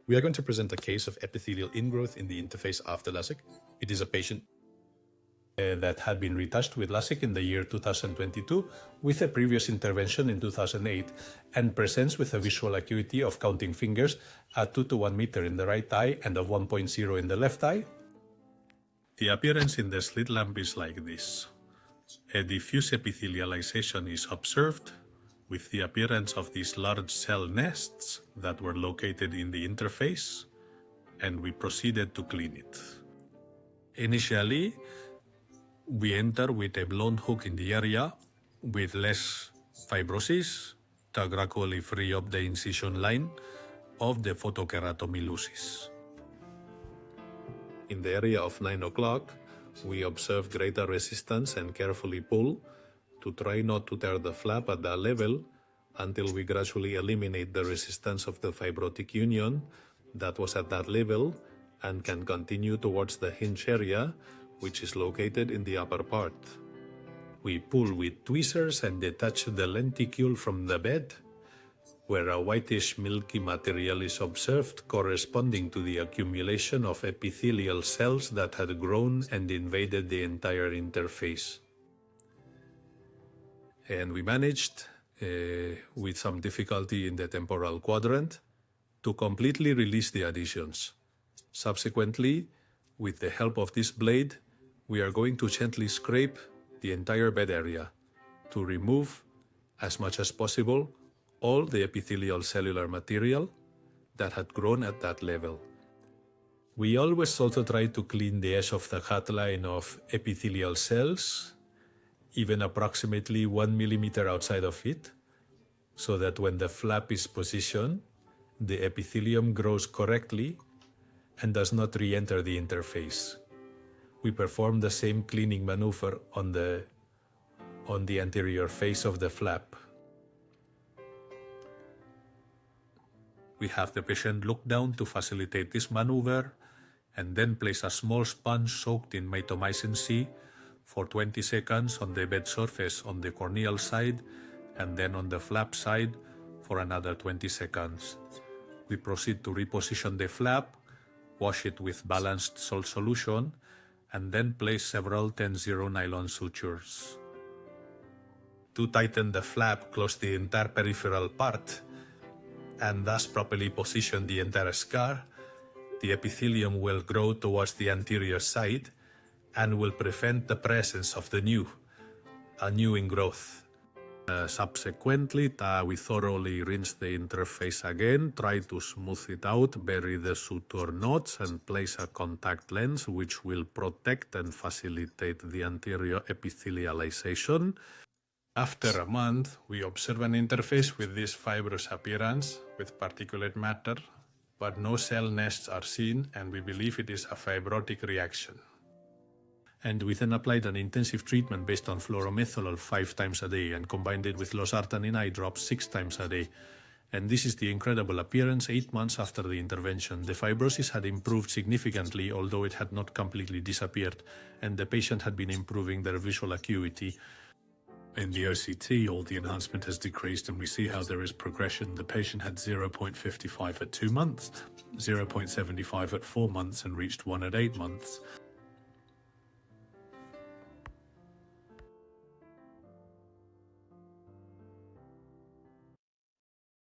We are going to present a case of epithelial ingrowth in the interface after LASIK. It is a patient that had been retouched with LASIK in the year 2022 with a previous intervention in 2008 and presents with a visual acuity of counting fingers at 2 to 1 meter in the right eye and of 1.0 in the left eye. The appearance in the slit lamp is like this. A diffuse epithelialization is observed with the appearance of these large cell nests that were located in the interface, and we proceeded to clean it. Initially, we enter with a blown hook in the area with less fibrosis to gradually free up the incision line of the photokeratomilusis. In the area of 9 o'clock, we observe greater resistance and carefully pull to try not to tear the flap at that level until we gradually eliminate the resistance of the fibrotic union that was at that level and can continue towards the hinge area, which is located in the upper part. We pull with tweezers and detach the lenticule from the bed, where a whitish milky material is observed corresponding to the accumulation of epithelial cells that had grown and invaded the entire interface. And we managed, with some difficulty in the temporal quadrant, to completely release the adhesions. Subsequently, with the help of this blade, we are going to gently scrape the entire bed area to remove, as much as possible, all the epithelial cellular material that had grown at that level. We always also try to clean the edge of the cut line of epithelial cells, even approximately 1 millimeter outside of it, so that when the flap is positioned, the epithelium grows correctly and does not re-enter the interface. We perform the same cleaning maneuver on the anterior face of the flap. We have the patient look down to facilitate this maneuver and then place a small sponge soaked in Mitomycin C for 20 seconds on the bed surface on the corneal side and then on the flap side for another 20 seconds. We proceed to reposition the flap, wash it with balanced salt solution, and then place several 10-0 nylon sutures. To tighten the flap, close the entire peripheral part and thus properly position the entire scar, the epithelium will grow towards the anterior side and will prevent the presence of a new ingrowth. Subsequently, we thoroughly rinse the interface again, try to smooth it out, bury the suture knots, and place a contact lens which will protect and facilitate the anterior epithelialization. After a month, we observe an interface with this fibrous appearance with particulate matter, but no cell nests are seen, and we believe it is a fibrotic reaction. And we then applied an intensive treatment based on fluorometholone 5 times a day and combined it with Losartan in eye drops 6 times a day. And this is the incredible appearance 8 months after the intervention. The fibrosis had improved significantly, although it had not completely disappeared, and the patient had been improving their visual acuity. In the OCT, all the enhancement has decreased, and we see how there is progression. The patient had 0.55 at 2 months, 0.75 at 4 months, and reached 1 at 8 months.